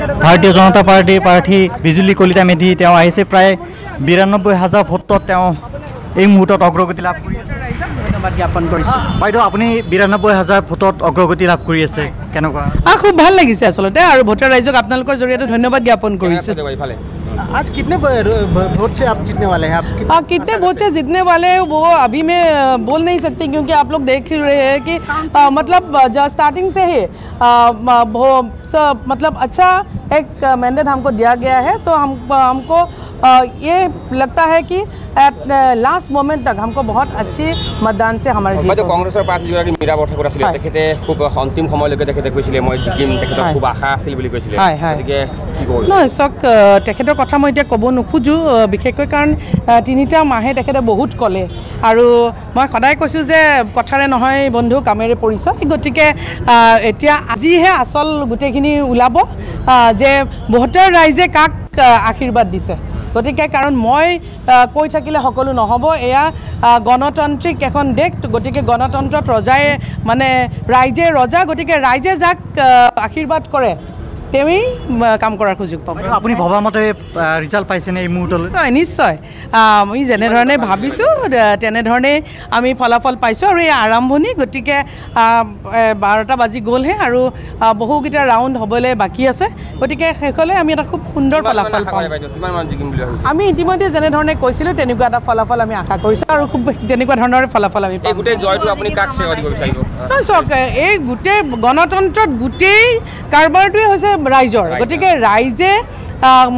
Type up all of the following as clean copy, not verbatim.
ভাৰতীয় জনতা পাৰ্টিৰ প্ৰাৰ্থী বিজুলী কলিতা মেধি তেওঁ আহিছে প্ৰায় ৯২,০০০ ভোটত তেওঁ এই মুহূৰ্তত অগ্ৰগতি লাভ কৰি আছে ধন্যবাদ জ্ঞাপন কৰিছোঁ বাইদেউ আপুনি ৯২,০০০ ভোটত অগ্ৰগতি লাভ কৰি আছে কেনেকুৱা খুব ভাল লাগিছে আসলতে আৰু ভোটাৰ ৰাইজক আপোনালোকৰ জৰিয়তে ধন্যবাদ জ্ঞাপন কৰিছোঁ आज कितने वोट से आप जीतने वाले हैं आप कितने वोट से जीतने वाले हैं वो अभी मैं बोल नहीं सकती क्योंकि आप लोग देख ही रहे हैं कि मतलब स्टार्टिंग से ही मतलब अच्छा एक मैंडेट हमको दिया गया है तो हमको ये लगता है कि एट लास्ट मोमेंट तक हमको बहुत अच्छी मतदान से हमारे जीत कांग्रेसर प्रार्थी जो मीरा बरठाकुर आছিলে তেখেতে খুব অন্তিম সময়লৈকে তেখেতে কৈছিলে মই জিকিম তেখেতৰ খুব আশা আছিল বুলি কৈছিলে গতিকে কি কব নহয় সক তেখেতৰ কথা মই এতিয়া ক'ব নোখোজো বিশেষকৈ কাৰণ তিনিটা মাহে তেখেতে বহুত ক'লে আৰু মই সদায় কৈছোঁ যে কথাৰে নহয় বন্ধু কামেৰে পৰিচয় গতিকে এতিয়া আজিহে আসল গোটেইখিনি ওলাব যে ভোটাৰ ৰাইজে কাক আশীৰ্বাদ দিছে গতিকে কাৰণ মই কৈ থাকিলে সকলো নহ'ব এয়া গণতান্ত্ৰিক এখন দেশ গতিকে গণতন্ত্ৰত ৰজাই মানে ৰাইজে ৰজা গতিকে ৰাইজে যাক আশীৰ্বাদ কৰে তেৱেই কাম কৰাৰ সুযোগ পাব আপুনি ভবা মতে ৰিজাল্ট পাইছেনে এই মুহূৰ্তলৈ নিশ্চয় আমি যেনেধৰণে ভাবিছোঁ তেনেধৰণে আমি ফলাফল পাইছোঁ আৰু এই আৰম্ভণি গতিকে 12টা বাজি গ'লহে আৰু বহুকেইটা ৰাউণ্ড হ'বলৈ বাকী আছে গতিকে শেষলৈ আমি এটা খুব সুন্দৰ ফলাফল পাম আমি ইতিমধ্যে যেনেধৰণে কৈছিলোঁ তেনেকুৱা এটা ফলাফল আমি আশা কৰিছোঁ আৰু খুব তেনেকুৱা ধৰণৰ ফলাফল আমি পাম চাওক এই গোটেই গণতন্ত্ৰত গোটেই কাৰবাৰটোৱে হৈছে ৰাইজৰ গতিকে ৰাইজে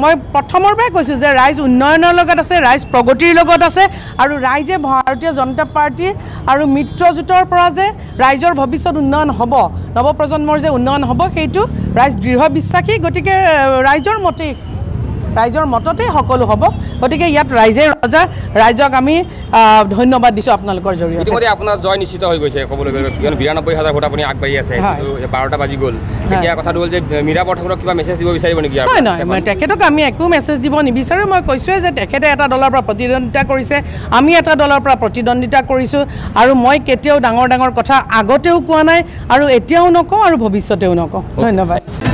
মই প্ৰথমৰ পৰাই কৈছোঁ যে ৰাইজ উন্নয়নৰ লগত আছে ৰাইজ প্ৰগতিৰ লগত আছে আৰু ৰাইজে ভাৰতীয় জনতা পাৰ্টি আৰু মিত্ৰজোঁটৰ পৰা যে ৰাইজৰ ভৱিষ্যত উন্নয়ন হ'ব নৱপ্ৰজন্মৰ যে উন্নয়ন হ'ব সেইটো ৰাইজ দৃঢ় বিশ্বাসী গতিকে ৰাইজৰ মততে সকলো হ'ব গতিকে ইয়াত ৰাইজে ৰজা ৰাইজক আমি ধন্যবাদ দিছোঁ আপোনালোকৰ জৰিয়তে ইতিমধ্যে আপোনাৰ জয় নিশ্চিত হৈ গৈছে ক'বলৈ গ'লে ৯২,০০০ ভোট আপুনি আগবাঢ়ি আছে 12টা বাজি গ'ল এতিয়া কথাটো হ'ল যে মীৰা বৰঠাকুৰক কিবা মেছেজ দিব বিচাৰিব নেকি নহয় তেখেতক আমি একো মেছেজ দিব নিবিচাৰোঁ মই কৈছোঁৱে যে তেখেতে এটা দলৰ পৰা প্ৰতিদ্বন্দ্বিতা কৰিছে আমি এটা দলৰ পৰা প্ৰতিদ্বন্দ্বিতা কৰিছোঁ আৰু মই কেতিয়াও ডাঙৰ কথা আগতেও কোৱা নাই আৰু এতিয়াও নকওঁ আৰু ভৱিষ্যতেও নকওঁ ধন্যবাদ